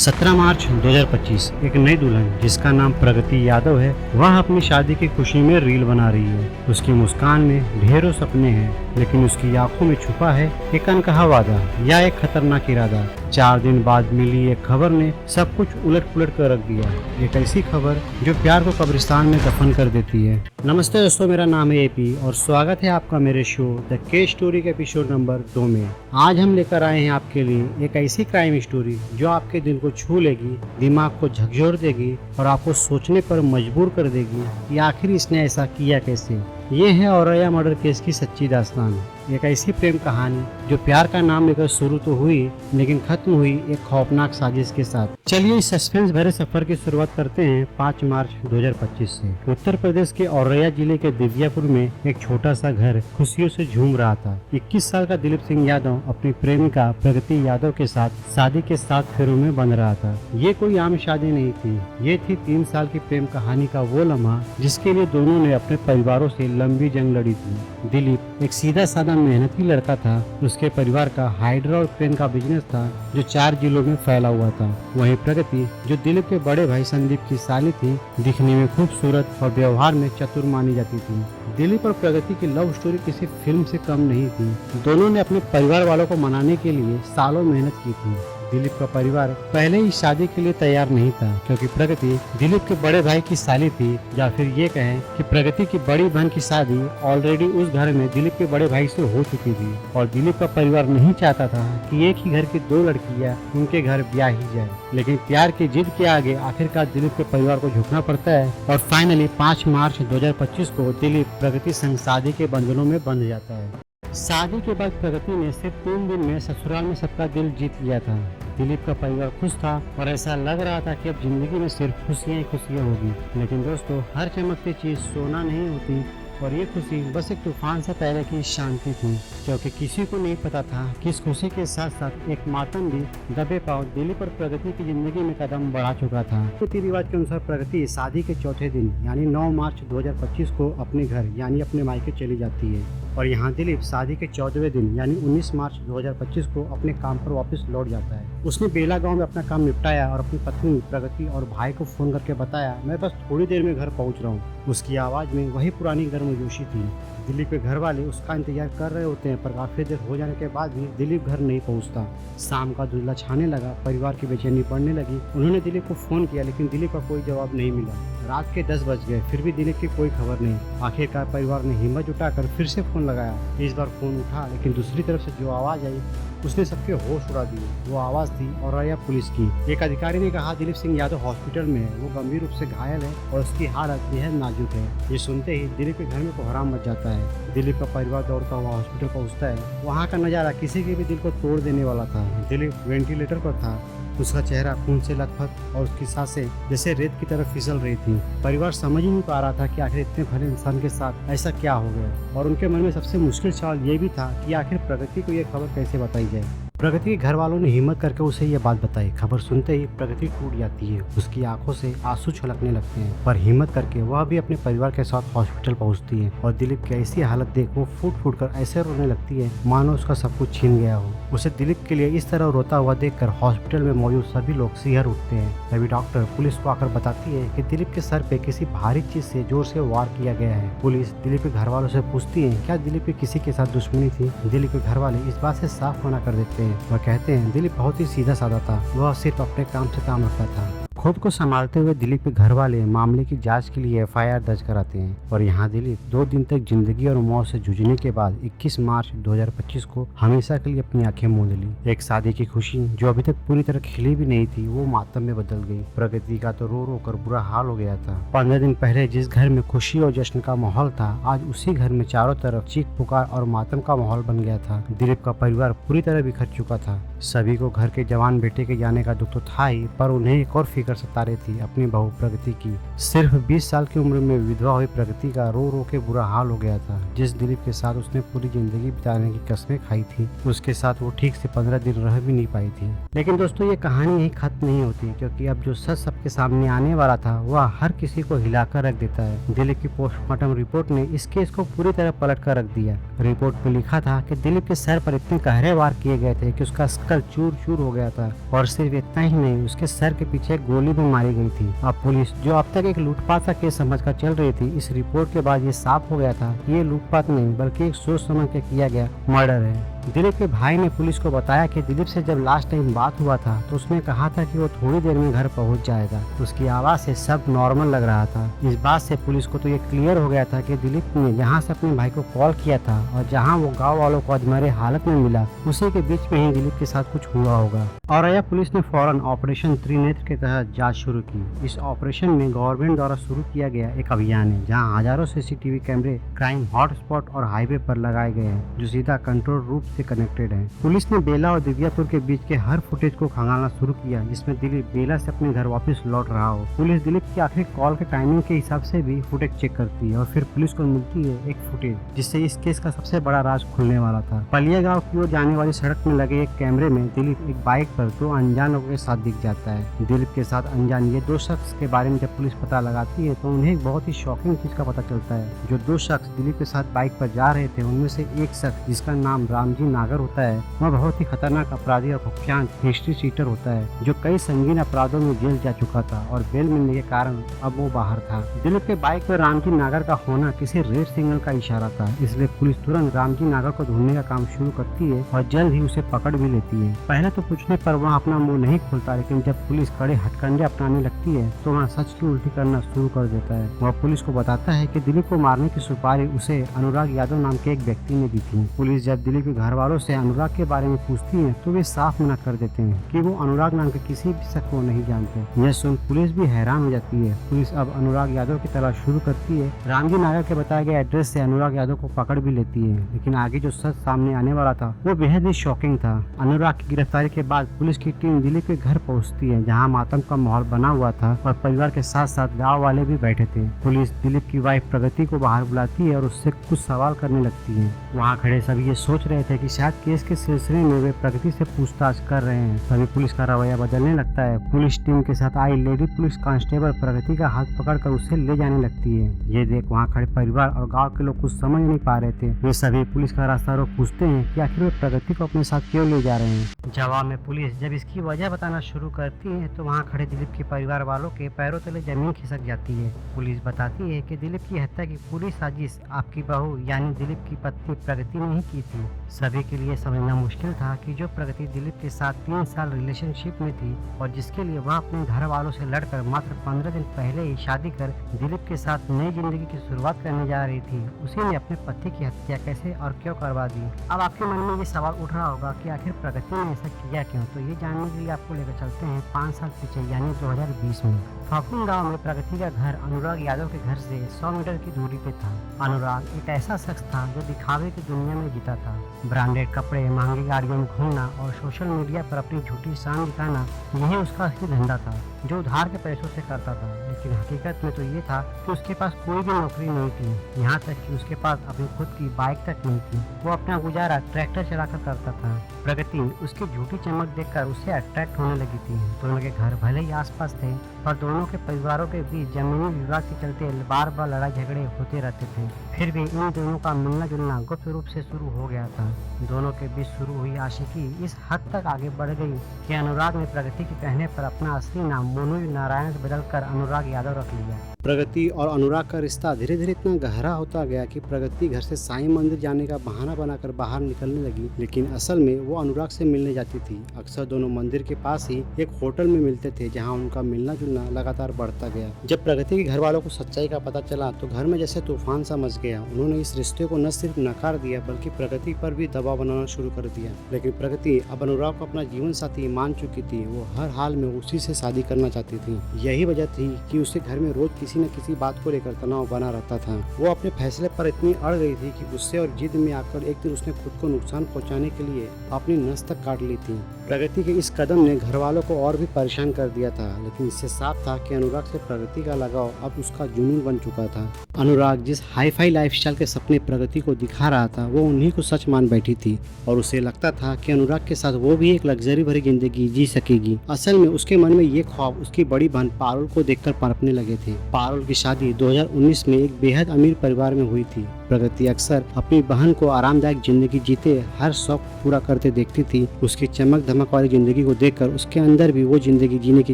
17 मार्च 2025 एक नई दुल्हन जिसका नाम प्रगति यादव है वह अपनी शादी की खुशी में रील बना रही है। उसकी मुस्कान में ढेरों सपने हैं, लेकिन उसकी आंखों में छुपा है एक अनकहा वादा या एक खतरनाक इरादा। 4 दिन बाद मिली एक खबर ने सब कुछ उलट पुलट कर रख दिया। एक ऐसी खबर जो प्यार को कब्रिस्तान में दफन कर देती है। नमस्ते दोस्तों, मेरा नाम है एपी और स्वागत है आपका मेरे शो द केस स्टोरी के एपिसोड नंबर 2 में। आज हम लेकर आए हैं आपके लिए एक ऐसी क्राइम स्टोरी जो आपके दिल को छू लेगी, दिमाग को झकझोर देगी और आपको सोचने पर मजबूर कर देगी कि आखिर इसने ऐसा किया कैसे। ये है औरैया मर्डर केस की सच्ची दास्तान। एक ऐसी प्रेम कहानी जो प्यार का नाम लेकर शुरू तो हुई लेकिन खत्म हुई एक खौफनाक साजिश के साथ। चलिए इस सस्पेंस भरे सफर की शुरुआत करते हैं 5 मार्च 2025 से। उत्तर प्रदेश के औरैया जिले के दिव्यापुर में एक छोटा सा घर खुशियों से झूम रहा था। 21 साल का दिलीप सिंह यादव अपनी प्रेमिका प्रगति यादव के साथ शादी के 7 फेरों में बंध रहा था। ये कोई आम शादी नहीं थी, ये थी 3 साल की प्रेम कहानी का वो लम्हा जिसके लिए दोनों ने अपने परिवारों से लंबी जंग लड़ी थी। दिलीप एक सीधा साधा मेहनती लड़का था। उसके परिवार का हाइड्रा और पेन का बिजनेस था जो 4 जिलों में फैला हुआ था। वहीं प्रगति जो दिलीप के बड़े भाई संदीप की साली थी, दिखने में खूबसूरत और व्यवहार में चतुर मानी जाती थी। दिलीप और प्रगति की लव स्टोरी किसी फिल्म से कम नहीं थी। दोनों ने अपने परिवार वालों को मनाने के लिए सालों मेहनत की थी। दिलीप का परिवार पहले ही शादी के लिए तैयार नहीं था क्योंकि प्रगति दिलीप के बड़े भाई की साली थी, या फिर ये कहें कि प्रगति की बड़ी बहन की शादी ऑलरेडी उस घर में दिलीप के बड़े भाई से हो चुकी थी और दिलीप का परिवार नहीं चाहता था कि एक ही घर की 2 लड़कियां उनके घर ब्याह ही जाए। लेकिन प्यार की जिद के आगे आखिरकार दिलीप के परिवार को झुकना पड़ता है और फाइनली 5 मार्च 2025 को दिलीप प्रगति संग शादी के बंधनों में बंध जाता है। शादी के बाद प्रगति ने सिर्फ 3 दिन में ससुराल में सबका दिल जीत लिया था। दिलीप का परिवार खुश था और ऐसा लग रहा था कि अब जिंदगी में सिर्फ खुशियां ही खुशियां होगी। लेकिन दोस्तों, हर चमकती चीज सोना नहीं होती और ये खुशी बस एक तूफान से पहले की शांति थी, क्योंकि किसी को नहीं पता था कि इस खुशी के साथ साथ एक मातम भी दबे पांव दिलीप और प्रगति की जिंदगी में कदम बढ़ा चुका था। रीति रिवाज के अनुसार प्रगति शादी के चौथे दिन यानी 9 मार्च 2025 को अपने घर यानी अपने मायके चली जाती है और यहाँ दिलीप शादी के 14वें दिन यानी 19 मार्च 2025 को अपने काम पर वापस लौट जाता है। उसने बेला गांव में अपना काम निपटाया और अपनी पत्नी प्रगति और भाई को फोन करके बताया, मैं बस थोड़ी देर में घर पहुँच रहा हूँ। उसकी आवाज में वही पुरानी गर्मजोशी थी। दिलीप के घर वाले उसका इंतजार कर रहे होते हैं, पर काफी देर हो जाने के बाद भी दिलीप घर नहीं पहुंचता। शाम का धुंधला छाने लगा, परिवार की बेचैनी बढ़ने लगी। उन्होंने दिलीप को फोन किया लेकिन दिलीप का कोई जवाब नहीं मिला। रात के 10 बज गए, फिर भी दिलीप की कोई खबर नहीं। आखिरकार परिवार ने हिम्मत जुटाकर फिर से फोन लगाया। इस बार फोन उठा, लेकिन दूसरी तरफ से जो आवाज आई उसने सबके होश उड़ा दिए। वो आवाज थी औरैया पुलिस की। एक अधिकारी ने कहा दिलीप सिंह यादव हॉस्पिटल में है, वो गंभीर रूप से घायल है और उसकी हालत बेहद नाजुक है। ये सुनते ही दिलीप के घर में कोहराम मच जाता है। दिलीप का परिवार दौड़ता हुआ हॉस्पिटल पहुंचता है। वहाँ का नजारा किसी के भी दिल को तोड़ देने वाला था। दिलीप वेंटिलेटर पर था, उसका चेहरा खून से लथपथ और उसकी सांसें जैसे रेत की तरफ फिसल रही थी। परिवार समझ ही नहीं पा रहा था कि आखिर इतने भले इंसान के साथ ऐसा क्या हो गया और उनके मन में सबसे मुश्किल सवाल ये भी था कि आखिर प्रगति को ये खबर कैसे बताई जाए। प्रगति के घर वालों ने हिम्मत करके उसे ये बात बताई। खबर सुनते ही प्रगति टूट जाती है, उसकी आंखों से आंसू छलकने लगते हैं, पर हिम्मत करके वह भी अपने परिवार के साथ हॉस्पिटल पहुंचती है और दिलीप की ऐसी हालत देख वो फूट फूट कर ऐसे रोने लगती है मानो उसका सब कुछ छीन गया हो। उसे दिलीप के लिए इस तरह रोता हुआ देखकर हॉस्पिटल में मौजूद सभी लोग सिहर उठते हैं। तभी डॉक्टर पुलिस को आकर बताती है कि दिलीप के सर पे किसी भारी चीज से जोर से वार किया गया है। पुलिस दिलीप के घर वालों से पूछती है क्या दिलीप की किसी के साथ दुश्मनी थी। दिलीप के घर वाले इस बात से साफ मना कर देते हैं। वह कहते हैं दिलीप बहुत ही सीधा साधा था, वह सिर्फ अपने काम से काम रखता था। खुद को संभालते हुए दिलीप के घर वाले मामले की जांच के लिए एफआईआर दर्ज कराते हैं और यहाँ दिलीप 2 दिन तक जिंदगी और मौत से जूझने के बाद 21 मार्च 2025 को हमेशा के लिए अपनी आंखें मूंद ली। एक शादी की खुशी जो अभी तक पूरी तरह खिली भी नहीं थी वो मातम में बदल गई। प्रगति का तो रो रो कर बुरा हाल हो गया था। 15 दिन पहले जिस घर में खुशी और जश्न का माहौल था, आज उसी घर में चारों तरफ चीख पुकार और मातम का माहौल बन गया था। दिलीप का परिवार पूरी तरह बिखर चुका था। सभी को घर के जवान बेटे के जाने का दुख तो था ही, पर उन्हें एक और फिक्र लेकर सता रही थी अपनी बहू प्रगति की। सिर्फ 20 साल की उम्र में विधवा हुई प्रगति का रो रो के बुरा हाल हो गया था। जिस दिलीप के साथ उसने पूरी जिंदगी बिताने की कसमें खाई थी, उसके साथ वो ठीक से 15 दिन रह भी नहीं पाई थी। लेकिन दोस्तों, ये कहानी यही खत्म नहीं होती, क्योंकि अब जो सच सबके सामने आने वाला था वह हर किसी को हिलाकर रख देता है। दिलीप की पोस्टमार्टम रिपोर्ट ने इस केस को पूरी तरह पलट कर रख दिया। रिपोर्ट में लिखा था कि दिलीप के सर पर इतने गहरे वार किए गए थे कि उसका स्कल चूर चूर हो गया था, और सिर्फ इतना ही नहीं, उसके सर के पीछे गोली भी मारी गई थी। अब पुलिस, जो अब तक एक लूटपाट का केस समझकर चल रही थी, इस रिपोर्ट के बाद ये साफ हो गया था कि ये लूटपाट नहीं बल्कि एक सोच समझ के किया गया मर्डर है। दिलीप के भाई ने पुलिस को बताया कि दिलीप से जब लास्ट टाइम बात हुआ था तो उसने कहा था कि वो थोड़ी देर में घर पहुंच जाएगा। उसकी आवाज से सब नॉर्मल लग रहा था। इस बात से पुलिस को तो ये क्लियर हो गया था कि दिलीप ने जहां से अपने भाई को कॉल किया था और जहां वो गांव वालों को अधमरे हालत में मिला, उसी के बीच में ही दिलीप के साथ कुछ हुआ होगा। और यह पुलिस ने फौरन ऑपरेशन त्रिनेत्र के तहत जाँच शुरू की। इस ऑपरेशन में गवर्नमेंट द्वारा शुरू किया गया एक अभियान है जहाँ हजारों CCTV कैमरे क्राइम हॉटस्पॉट और हाईवे पर लगाए गए हैं, जो सीधा कंट्रोल रूम से कनेक्टेड है। पुलिस ने बेला और दिव्यापुर के बीच के हर फुटेज को खंगालना शुरू किया जिसमें दिलीप बेला से अपने घर वापस लौट रहा हो। पुलिस दिलीप की आखिरी कॉल के टाइमिंग के हिसाब से भी फुटेज चेक करती है और फिर पुलिस को मिलती है एक फुटेज जिससे इस केस का सबसे बड़ा राज खुलने वाला था। पलिया गाँव की ओर जाने वाली सड़क में लगे एक कैमरे में दिलीप एक बाइक पर 2 अनजान लोगों के साथ दिख जाता है। दिलीप के साथ अनजान ये 2 शख्स के बारे में जब पुलिस पता लगाती है तो उन्हें एक बहुत ही शॉकिंग चीज का पता चलता है। जो 2 शख्स दिलीप के साथ बाइक पर जा रहे थे उनमें से एक शख्स, जिसका नाम रामजी नागर होता है, वह बहुत ही खतरनाक अपराधी और कुख्यात हिस्ट्री चीटर होता है जो कई संगीन अपराधों में जेल जा चुका था और बेल मिलने के कारण अब वो बाहर था। दिलीप के बाइक पर रामजी नागर का होना किसी रेड सिग्नल का इशारा था, इसलिए पुलिस तुरंत रामजी नागर को ढूंढने का काम शुरू करती है और जल्द ही उसे पकड़ भी लेती है। पहले तो पूछने पर वह अपना मुंह नहीं खोलता, लेकिन जब पुलिस कड़े हथकंडे अपनाने लगती है तो वह सच की उल्टी करना शुरू कर देता है। वह पुलिस को बताता है कि दिलीप को मारने की सुपारी उसे अनुराग यादव नाम के एक व्यक्ति ने दी थी। पुलिस जब दिलीप के घर वालों से अनुराग के बारे में पूछती है तो वे साफ मना कर देते हैं कि वो अनुराग नाम के किसी भी शख्स को नहीं जानते। यह सुन पुलिस भी हैरान हो जाती है। पुलिस अब अनुराग यादव की तलाश शुरू करती है। रामजी नागर के बताए गए एड्रेस से अनुराग यादव को पकड़ भी लेती है, लेकिन आगे जो सच सामने आने वाला था वो बेहद ही शॉकिंग था। अनुराग की गिरफ्तारी के बाद पुलिस की टीम दिलीप के घर पहुंचती है जहां मातम का माहौल बना हुआ था और परिवार के साथ साथ गाँव वाले भी बैठे थे। पुलिस दिलीप की वाइफ प्रगति को बाहर बुलाती है और उससे कुछ सवाल करने लगती है। वहाँ खड़े सभी ये सोच रहे थे कि शायद केस के सिलसिले में वे प्रगति से पूछताछ कर रहे हैं। तभी पुलिस का रवैया बदलने लगता है। पुलिस टीम के साथ आई लेडी पुलिस कांस्टेबल प्रगति का हाथ पकड़कर उसे ले जाने लगती है। ये देख वहाँ खड़े परिवार और गांव के लोग कुछ समझ नहीं पा रहे थे। वे सभी पुलिस का रास्ता रोक पूछते हैं कि आखिर वे प्रगति को अपने साथ क्यों ले जा रहे हैं। जवाब में पुलिस जब इसकी वजह बताना शुरू करती है तो वहाँ खड़े दिलीप के परिवार वालों के पैरों तले जमीन खिसक जाती है। पुलिस बताती है कि दिलीप की हत्या की पूरी साजिश आपकी बहू यानी दिलीप की पत्नी प्रगति ने ही की थी। सभी के लिए समझना मुश्किल था कि जो प्रगति दिलीप के साथ 3 साल रिलेशनशिप में थी और जिसके लिए वह अपने घर वालों से लड़कर मात्र 15 दिन पहले ही शादी कर दिलीप के साथ नई जिंदगी की शुरुआत करने जा रही थी, उसी ने अपने पति की हत्या कैसे और क्यों करवा दी। अब आपके मन में ये सवाल उठ रहा होगा कि आखिर प्रगति ने ऐसा किया क्यों। तो ये जानने के लिए आपको लेकर चलते हैं 5 साल पीछे यानी 2020 में। फाकुन गांव में प्रगति का घर अनुराग यादव के घर से 100 मीटर की दूरी पे था। अनुराग एक ऐसा शख्स था जो दिखावे की दुनिया में जीता था। ब्रांडेड कपड़े, महंगी गाड़ियों में घूमना और सोशल मीडिया पर अपनी झूठी शान दिखाना, यही उसका असली धंधा था जो उधार के पैसों से करता था। लेकिन हकीकत में तो ये था कि उसके पास कोई भी नौकरी नहीं थी, यहाँ तक कि उसके पास अपनी खुद की बाइक तक नहीं थी। वो अपना गुजारा ट्रैक्टर चलाकर करता था। प्रगति उसकी झूठी चमक देखकर उसे अट्रैक्ट होने लगी थी। दोनों के घर भले ही आसपास थे पर दोनों के परिवारों के बीच जमीनी विवाद के चलते बार बार लड़ाई झगड़े होते रहते थे। फिर भी इन दोनों का मिलना जुलना गुप्त रूप से शुरू हो गया था। दोनों के बीच शुरू हुई आशिकी इस हद तक आगे बढ़ गई कि अनुराग ने प्रगति के कहने पर अपना असली नाम मोनू नारायण से बदलकर अनुराग यादव रख लिया। प्रगति और अनुराग का रिश्ता धीरे धीरे इतना गहरा होता गया कि प्रगति घर से साईं मंदिर जाने का बहाना बनाकर बाहर निकलने लगी, लेकिन असल में वो अनुराग से मिलने जाती थी। अक्सर दोनों मंदिर के पास ही एक होटल में मिलते थे जहां उनका मिलना जुलना लगातार बढ़ता गया। जब प्रगति के घर वालों को सच्चाई का पता चला तो घर में जैसे तूफान सा मच गया। उन्होंने इस रिश्ते को न सिर्फ नकार दिया बल्कि प्रगति पर भी दबाव बनाना शुरू कर दिया। लेकिन प्रगति अब अनुराग को अपना जीवन साथी मान चुकी थी। वो हर हाल में उसी से शादी करना चाहती थी। यही वजह थी कि उसे घर में रोज किसी न किसी बात को लेकर तनाव बना रहता था। वो अपने फैसले पर इतनी अड़ गई थी कि गुस्से और जिद में आकर एक दिन उसने खुद को नुकसान पहुंचाने के लिए अपनी नस तक काट ली थी। प्रगति के इस कदम ने घर वालों को और भी परेशान कर दिया था, लेकिन इससे साफ था कि अनुराग से प्रगति का लगाव अब उसका जुनून बन चुका था। अनुराग जिस हाई फाई लाइफस्टाइल के सपने प्रगति को दिखा रहा था वो उन्हीं को सच मान बैठी थी और उसे लगता था कि अनुराग के साथ वो भी एक लग्जरी भरी जिंदगी जी सकेगी। असल में उसके मन में ये ख्वाब उसकी बड़ी बहन पारुल को देखकर पनपने लगे थे। पारुल की शादी 2019 में एक बेहद अमीर परिवार में हुई थी। प्रगति अक्सर अपनी बहन को आरामदायक जिंदगी जीते हर शौक पूरा करते देखती थी। उसकी चमक धमक वाली जिंदगी को देखकर उसके अंदर भी वो जिंदगी जीने की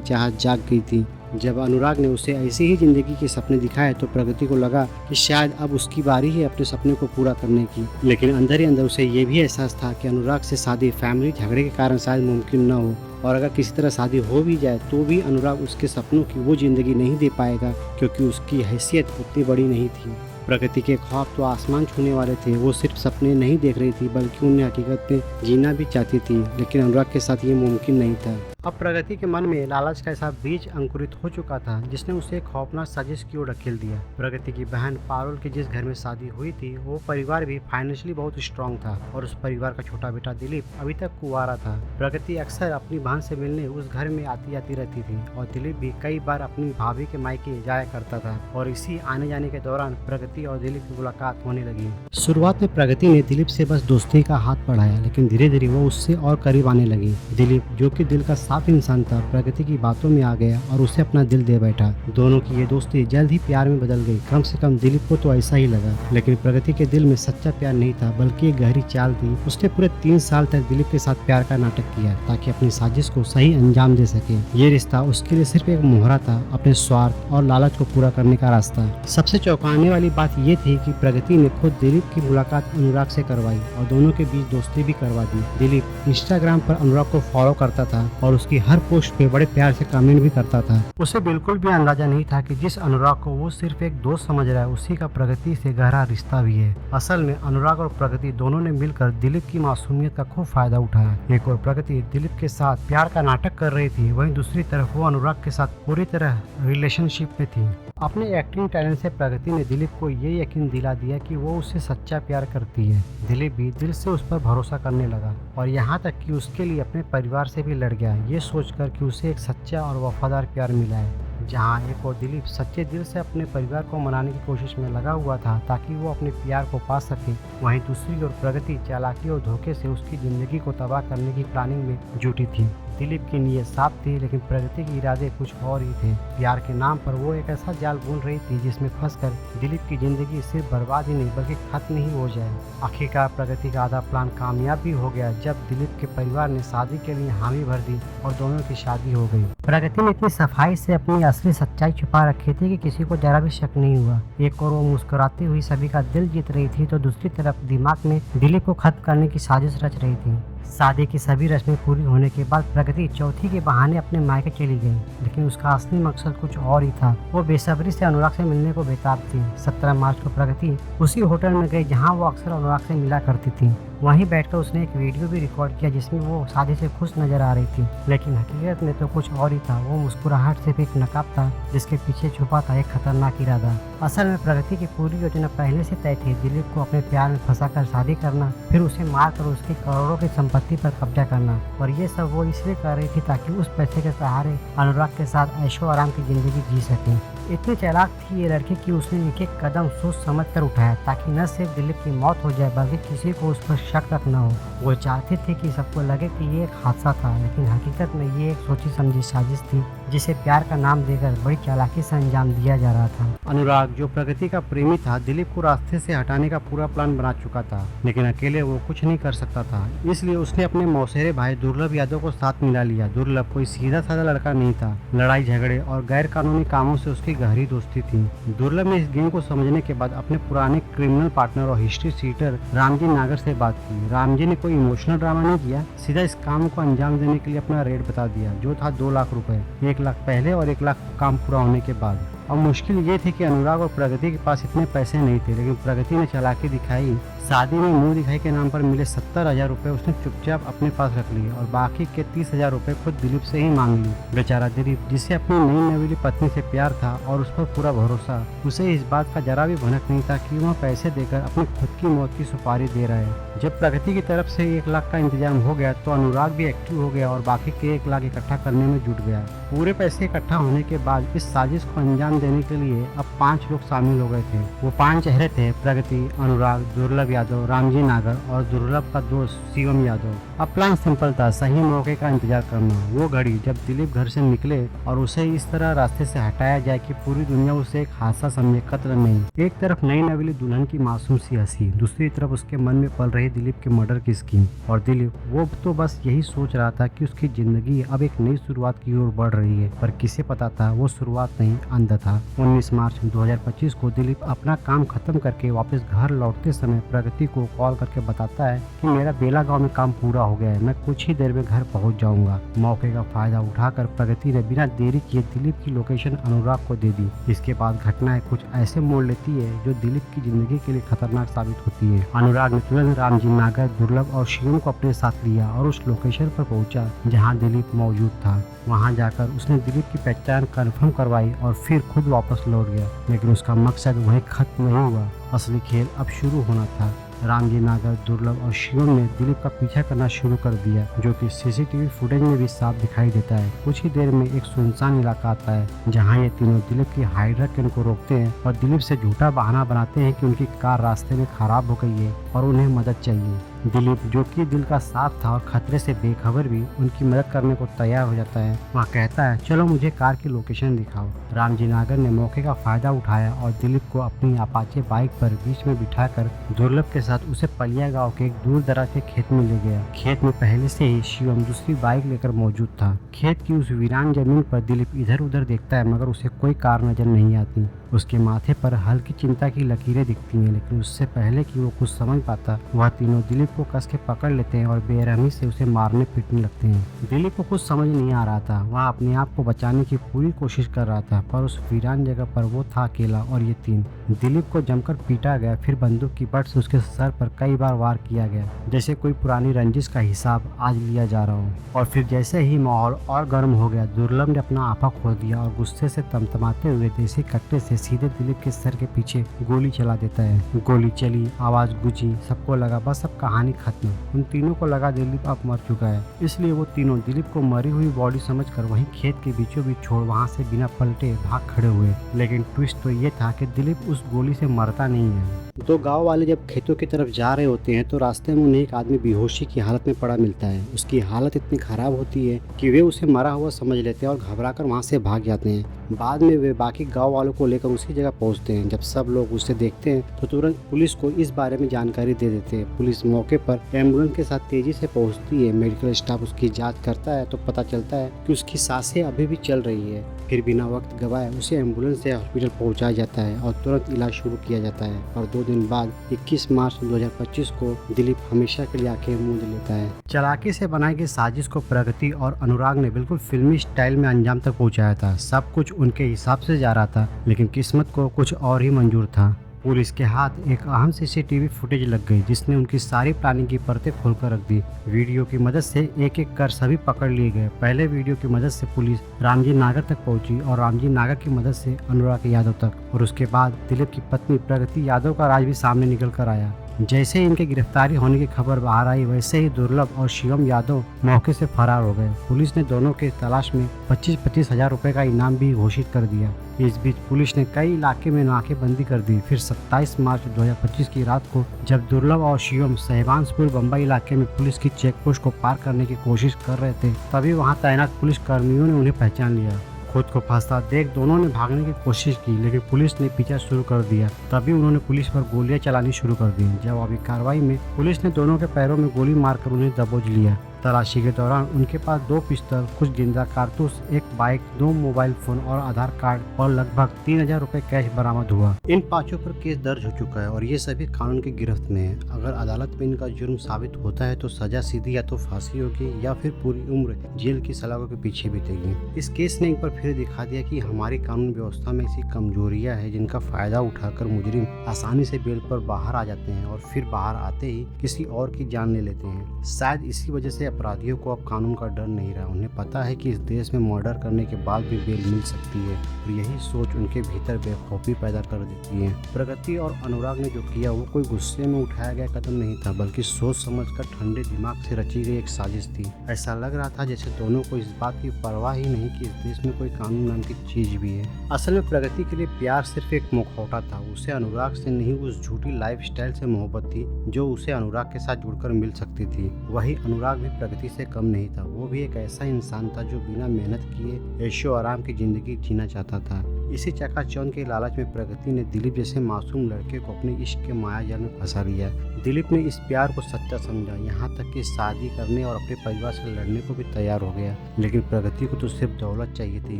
चाहत जाग गई थी। जब अनुराग ने उसे ऐसी ही जिंदगी के सपने दिखाए तो प्रगति को लगा कि शायद अब उसकी बारी है अपने सपने को पूरा करने की। लेकिन अंदर ही अंदर उसे ये भी एहसास था कि अनुराग से शादी फैमिली झगड़े के कारण शायद मुमकिन न हो, और अगर किसी तरह शादी हो भी जाए तो भी अनुराग उसके सपनों की वो जिंदगी नहीं दे पाएगा, क्योंकि उसकी हैसियत उतनी बड़ी नहीं थी। प्रगति के ख्वाब तो आसमान छूने वाले थे। वो सिर्फ सपने नहीं देख रही थी बल्कि उन्हें हकीकत में जीना भी चाहती थी, लेकिन अनुराग के साथ ये मुमकिन नहीं था। अब प्रगति के मन में लालच का ऐसा बीज अंकुरित हो चुका था जिसने उसे एक खौफनाक साजिश की ओर ढकेल दिया। प्रगति की बहन पारुल की जिस घर में शादी हुई थी वो परिवार भी फाइनेंशियली बहुत स्ट्रांग था और उस परिवार का छोटा बेटा दिलीप अभी तक कुंवारा था। प्रगति अक्सर अपनी बहन से मिलने उस घर में आती जाती रहती थी और दिलीप भी कई बार अपनी भाभी के मायके जाया करता था और इसी आने जाने के दौरान प्रगति और दिलीप की मुलाकात होने लगी। शुरुआत में प्रगति ने दिलीप से बस दोस्ती का हाथ बढ़ाया, लेकिन धीरे धीरे वो उससे और करीब आने लगी। दिलीप जो कि दिल का साफ इंसान था प्रगति की बातों में आ गया और उसे अपना दिल दे बैठा। दोनों की ये दोस्ती जल्द ही प्यार में बदल गई। कम से कम दिलीप को तो ऐसा ही लगा, लेकिन प्रगति के दिल में सच्चा प्यार नहीं था बल्कि एक गहरी चाल थी। उसने पूरे 3 साल तक दिलीप के साथ प्यार का नाटक किया ताकि अपनी साजिश को सही अंजाम दे सके। ये रिश्ता उसके लिए सिर्फ एक मोहरा था, अपने स्वार्थ और लालच को पूरा करने का रास्ता। सबसे चौंकाने वाली बात ये थी कि प्रगति ने खुद दिलीप की मुलाकात अनुराग से करवाई और दोनों के बीच दोस्ती भी करवा दी। दिलीप इंस्टाग्राम पर अनुराग को फॉलो करता था और उसकी हर पोस्ट पे बड़े प्यार से कमेंट भी करता था। उसे बिल्कुल भी अंदाजा नहीं था कि जिस अनुराग को वो सिर्फ एक दोस्त समझ रहा है उसी का प्रगति से गहरा रिश्ता भी है। असल में अनुराग और प्रगति दोनों ने मिलकर दिलीप की मासूमियत का खूब फायदा उठाया। एक और प्रगति दिलीप के साथ प्यार का नाटक कर रही थी, वहीं दूसरी तरफ वो अनुराग के साथ पूरी तरह रिलेशनशिप में थी। अपने एक्टिंग टैलेंट से प्रगति ने दिलीप को ये यकीन दिला दिया कि वो उससे सच्चा प्यार करती है। दिलीप भी दिल से उस पर भरोसा करने लगा और यहाँ तक कि उसके लिए अपने परिवार से भी लड़ गया, ये सोचकर कि उसे एक सच्चा और वफादार प्यार मिला है। जहाँ एक और दिलीप सच्चे दिल से अपने परिवार को मनाने की कोशिश में लगा हुआ था ताकि वो अपने प्यार को पा सके, वहीं दूसरी ओर प्रगति चालाकी और धोखे से उसकी जिंदगी को तबाह करने की प्लानिंग में जुटी थी। दिलीप की नीयत साफ थी, लेकिन प्रगति के इरादे कुछ और ही थे। प्यार के नाम पर वो एक ऐसा जाल बुन रही थी जिसमें फंसकर दिलीप की जिंदगी सिर्फ बर्बाद ही नहीं बल्कि खत्म ही हो जाए। आखिरकार प्रगति का आधा प्लान कामयाब भी हो गया जब दिलीप के परिवार ने शादी के लिए हामी भर दी और दोनों की शादी हो गई। प्रगति ने इतनी सफाई से अपनी असली सच्चाई छुपा रखी थी कि किसी को जरा भी शक नहीं हुआ। एक और वो मुस्कुराती हुई सभी का दिल जीत रही थी तो दूसरी तरफ दिमाग में दिलीप को खत्म करने की साजिश रच रही थी। शादी की सभी रस्में पूरी होने के बाद प्रगति चौथी के बहाने अपने मायके चली गई, लेकिन उसका असली मकसद कुछ और ही था। वो बेसब्री से अनुराग से मिलने को बेताब थी। 17 मार्च को प्रगति उसी होटल में गई जहां वो अक्सर अनुराग से मिला करती थी। वहीं बैठकर उसने एक वीडियो भी रिकॉर्ड किया जिसमें वो शादी से खुश नजर आ रही थी, लेकिन हकीकत में तो कुछ और ही था। वो मुस्कुराहट सिर्फ एक नकाब था जिसके पीछे छुपा था एक खतरनाक इरादा। असल में प्रगति की पूरी योजना पहले से तय थी। दिलीप को अपने प्यार में फंसाकर शादी करना, फिर उसे मारकर उसकी करोड़ों की संपत्ति पर कब्जा करना, और ये सब वो इसलिए कर रही थी ताकि उस पैसे के सहारे अनुराग के साथ ऐशो आराम की जिंदगी जी सके। इतनी चालाक थी ये लड़की कि उसने एक एक कदम सोच समझ कर उठाया ताकि न सिर्फ दिलीप की मौत हो जाए बल्कि किसी को उस पर शक तक न हो। वो चाहती थी कि सबको लगे कि ये एक हादसा था, लेकिन हकीकत में ये एक सोची समझी साजिश थी जिसे प्यार का नाम देकर बड़ी चालाकी से अंजाम दिया जा रहा था। अनुराग जो प्रगति का प्रेमी था दिलीप को रास्ते से हटाने का पूरा प्लान बना चुका था, लेकिन अकेले वो कुछ नहीं कर सकता था। इसलिए उसने अपने मौसेरे भाई दुर्लभ यादव को साथ मिला लिया। दुर्लभ कोई सीधा साधा लड़का नहीं था। लड़ाई झगड़े और गैर कानूनी कामों से उसकी गहरी दोस्ती थी। दुर्लभ ने इस गेम को समझने के बाद अपने पुराने क्रिमिनल पार्टनर और हिस्ट्री सीटर रामजी नागर से बात की। रामजी ने कोई इमोशनल ड्रामा नहीं किया, सीधा इस काम को अंजाम देने के लिए अपना रेट बता दिया, जो था 2 लाख रुपए, 1 लाख पहले और 1 लाख काम पूरा होने के बाद। और मुश्किल ये थी कि अनुराग और प्रगति के पास इतने पैसे नहीं थे, लेकिन प्रगति ने चालाकी दिखाई। शादी में मुंह दिखाई के नाम पर मिले 70,000 रुपए उसने चुपचाप अपने पास रख लिए और बाकी के 30,000 रुपए खुद दिलीप से ही मांग ली। बेचारा दिलीप, जिसे अपनी नई नवेली पत्नी से प्यार था और उस पर पूरा भरोसा, उसे इस बात का जरा भी भनक नहीं था कि वह पैसे देकर अपनी खुद की मौत की सुपारी दे रहा है। जब प्रगति की तरफ से 1 लाख का इंतजाम हो गया तो अनुराग भी एक्टिव हो गया और बाकी के 1 लाख इकट्ठा करने में जुट गया। पूरे पैसे इकट्ठा होने के बाद इस साजिश को अंजाम देने के लिए अब 5 लोग शामिल हो गए थे। वो 5 चेहरे थे: प्रगति, अनुराग, दुर्लभ यादव, रामजी नागर और दुर्लभ का दोस्त शिवम यादव। अब प्लान सिंपल था, सही मौके का इंतजार करना। वो घड़ी जब दिलीप घर से निकले और उसे इस तरह रास्ते से हटाया जाए कि पूरी दुनिया उसे एक हादसा समझे, कत्ल नहीं। एक तरफ नई नवेली दुल्हन की मासूम सी हंसी, दूसरी तरफ उसके मन में पल रही दिलीप के मर्डर की स्कीम। और दिलीप, वो तो बस यही सोच रहा था कि उसकी जिंदगी अब एक नई शुरुआत की ओर बढ़ रही है, पर किसे पता था वो शुरुआत नहीं, अंत था। 19 मार्च 2025 को दिलीप अपना काम खत्म करके वापस घर लौटते समय प्रगति को कॉल करके बताता है कि मेरा बेला गांव में काम पूरा हो गया है, मैं कुछ ही देर में घर पहुंच जाऊंगा। मौके का फायदा उठाकर प्रगति ने बिना देरी किए दिलीप की लोकेशन अनुराग को दे दी। इसके बाद घटनाएं कुछ ऐसे मोड़ लेती है जो दिलीप की जिंदगी के लिए खतरनाक साबित होती है। अनुराग ने तुरंत रामजी नागर, दुर्लभ और शिवम को अपने साथ लिया और उस लोकेशन पर पहुंचा जहां दिलीप मौजूद था। वहां जाकर उसने दिलीप की पहचान कंफर्म करवाई और फिर खुद वापस लौट गया, लेकिन उसका मकसद वहीं खत्म नहीं हुआ। असली खेल अब शुरू होना था। रामजी नागर, दुर्लभ और शिवम ने दिलीप का पीछा करना शुरू कर दिया, जो कि सीसीटीवी फुटेज में भी साफ दिखाई देता है। कुछ ही देर में एक सुनसान इलाका आता है जहां ये तीनों दिलीप की हाइड्रा के उनको रोकते हैं और दिलीप से झूठा बहाना बनाते हैं कि उनकी कार रास्ते में खराब हो गई है और उन्हें मदद चाहिए। दिलीप, जो कि दिल का साफ था और खतरे से बेखबर भी, उनकी मदद करने को तैयार हो जाता है। वह कहता है, चलो मुझे कार की लोकेशन दिखाओ। रामजी नागर ने मौके का फायदा उठाया और दिलीप को अपनी अपाचे बाइक पर बीच में बिठाकर दुर्लभ के साथ उसे पलिया गांव के एक दूर दराज के खेत में ले गया। खेत में पहले से ही शिवम दूसरी बाइक लेकर मौजूद था। खेत की उस वीरान जमीन पर दिलीप इधर उधर देखता है, मगर उसे कोई कार नजर नहीं आती। उसके माथे पर हल्की चिंता की लकीरें दिखती हैं, लेकिन उससे पहले कि वो कुछ समझ पाता, वह तीनों दिलीप को कस के पकड़ लेते हैं और बेरहमी से उसे मारने पीटने लगते हैं। दिलीप को कुछ समझ नहीं आ रहा था। वह अपने आप को बचाने की पूरी कोशिश कर रहा था, पर उस वीरान जगह पर वो था अकेला और ये तीन। दिलीप को जमकर पीटा गया, फिर बंदूक की बट से उसके सर पर कई बार वार किया गया, जैसे कोई पुरानी रंजिश का हिसाब आज लिया जा रहा हो। और फिर जैसे ही माहौल और गर्म हो गया, दुर्लभ ने अपना आपा खोल दिया और गुस्से से तमतमाते हुए देसी कट्टे से सीधे दिलीप के सर के पीछे गोली चला देता है। गोली चली, आवाज गूंजी, सबको लगा बस अब कहानी खत्म। उन तीनों को लगा दिलीप अब मर चुका है, इसलिए वो तीनों दिलीप को मरी हुई बॉडी समझकर वहीं खेत के बीचों बीच छोड़ वहां से बिना पलटे भाग खड़े हुए। लेकिन ट्विस्ट तो ये था कि दिलीप उस गोली से मरता नहीं है। तो गांव वाले जब खेतों की तरफ जा रहे होते हैं तो रास्ते में उन्हें एक आदमी बेहोशी की हालत में पड़ा मिलता है। उसकी हालत इतनी खराब होती है कि वे उसे मरा हुआ समझ लेते हैं और घबराकर वहां से भाग जाते हैं। बाद में वे बाकी गांव वालों को लेकर उसी जगह पहुंचते हैं। जब सब लोग उसे देखते हैं तो तुरंत पुलिस को इस बारे में जानकारी दे देते हैं। पुलिस मौके पर एम्बुलेंस के साथ तेजी से पहुंचती है। मेडिकल स्टाफ उसकी जांच करता है तो पता चलता है कि उसकी सांसें अभी भी चल रही है। फिर बिना वक्त गवाए उसे एम्बुलेंस से हॉस्पिटल पहुंचाया जाता है और तुरंत इलाज शुरू किया जाता है। और 2 दिन बाद 21 मार्च 2025 को दिलीप हमेशा के लिए आंखें मूंद लेता है। चालाकी से बनाई गई साजिश को प्रगति और अनुराग ने बिल्कुल फिल्मी स्टाइल में अंजाम तक पहुंचाया था। सब कुछ उनके हिसाब से जा रहा था, लेकिन किस्मत को कुछ और ही मंजूर था। पुलिस के हाथ एक अहम सीसीटीवी फुटेज लग गई, जिसने उनकी सारी प्लानिंग की परतें खोलकर रख दी। वीडियो की मदद से एक एक कर सभी पकड़ लिए गए। पहले वीडियो की मदद से पुलिस रामजी नागर तक पहुंची और रामजी नागर की मदद से अनुराग यादव तक, और उसके बाद दिलीप की पत्नी प्रगति यादव का राज भी सामने निकल कर आया। जैसे ही इनकी गिरफ्तारी होने की खबर बाहर आई, वैसे ही दुर्लभ और शिवम यादव मौके से फरार हो गए। पुलिस ने दोनों के तलाश में 25-25 हजार रुपए का इनाम भी घोषित कर दिया। इस बीच पुलिस ने कई इलाके में नाकेबंदी कर दी। फिर 27 मार्च 2025 की रात को जब दुर्लभ और शिवम सहबानपुर बम्बई इलाके में पुलिस की चेक पोस्ट को पार करने की कोशिश कर रहे थे, तभी वहां तैनात पुलिस कर्मियों ने उन्हें पहचान लिया। खुद को फंसता देख दोनों ने भागने की कोशिश की, लेकिन पुलिस ने पीछा शुरू कर दिया। तभी उन्होंने पुलिस पर गोलियां चलानी शुरू कर दी। जवाबी कार्रवाई में पुलिस ने दोनों के पैरों में गोली मारकर उन्हें दबोच लिया। तलाशी के दौरान उनके पास 2 पिस्तौल, कुछ जिंदा कारतूस, एक बाइक, 2 मोबाइल फोन और आधार कार्ड और लगभग 3000 रुपए कैश बरामद हुआ। इन 5 पर केस दर्ज हो चुका है और ये सभी कानून की गिरफ्त में है। अगर अदालत में इनका जुर्म साबित होता है तो सजा सीधी या तो फांसी होगी या फिर पूरी उम्र जेल की सलाखों के पीछे बीतेगी। इस केस ने एक बार फिर दिखा दिया कि हमारी कानून व्यवस्था में ऐसी कमजोरियां हैं जिनका फायदा उठाकर मुजरिम आसानी से बेल पर बाहर आ जाते हैं और फिर बाहर आते ही किसी और की जान ले लेते हैं। शायद इसी वजह से अपराधियों को अब कानून का डर नहीं रहा। उन्हें पता है कि इस देश में मर्डर करने के बाद भी बेल मिल सकती है और यही सोच उनके भीतर बेखौफी पैदा कर देती है। प्रगति और अनुराग ने जो किया वो कोई गुस्से में उठाया गया कदम नहीं था, बल्कि सोच समझकर ठंडे दिमाग से रची गई एक साजिश थी। ऐसा लग रहा था जैसे दोनों को इस बात की परवाह ही नहीं कि इस देश में कोई कानून नाम की चीज भी है। असल में प्रगति के लिए प्यार सिर्फ एक मुखौटा था। उसे अनुराग से नहीं, उस झूठी लाइफस्टाइल से मोहब्बत थी जो उसे अनुराग के साथ जुड़कर मिल सकती थी। वही अनुराग भी प्रगति से कम नहीं था। वो भी एक ऐसा इंसान था जो बिना मेहनत किए ऐशो आराम की जिंदगी जीना चाहता था। इसी चकाचौंध के लालच में प्रगति ने दिलीप जैसे मासूम लड़के को अपने इश्क के मायाजाल में फंसा लिया। दिलीप ने इस प्यार को सच्चा समझा, यहाँ तक कि शादी करने और अपने परिवार से लड़ने को भी तैयार हो गया। लेकिन प्रगति को तो सिर्फ दौलत चाहिए थी,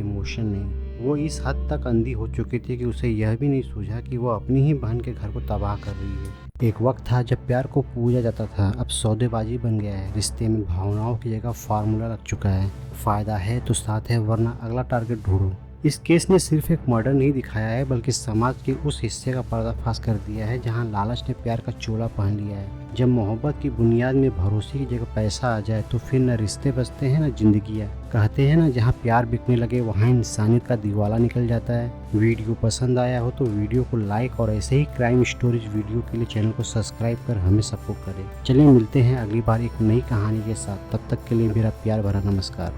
इमोशन नहीं। वो इस हद तक अंधी हो चुकी थी कि उसे यह भी नहीं सूझा कि वो अपनी ही बहन के घर को तबाह कर रही है। एक वक्त था जब प्यार को पूजा जाता था, अब सौदेबाजी बन गया है। रिश्ते में भावनाओं की जगह फार्मूला लग चुका है। फायदा है तो साथ है, वरना अगला टारगेट ढूंढो। इस केस ने सिर्फ एक मर्डर नहीं दिखाया है, बल्कि समाज के उस हिस्से का पर्दाफाश कर दिया है जहां लालच ने प्यार का चोला पहन लिया है। जब मोहब्बत की बुनियाद में भरोसे की जगह पैसा आ जाए तो फिर न रिश्ते बचते हैं न जिंदगियाँ। कहते हैं न, जहां प्यार बिकने लगे वहां इंसानियत का दिवाला निकल जाता है। वीडियो पसंद आया हो तो वीडियो को लाइक और ऐसे ही क्राइम स्टोरीज वीडियो के लिए चैनल को सब्सक्राइब कर हमें सपोर्ट करें। चलिए मिलते हैं अगली बार एक नई कहानी के साथ। तब तक के लिए मेरा प्यार भरा नमस्कार।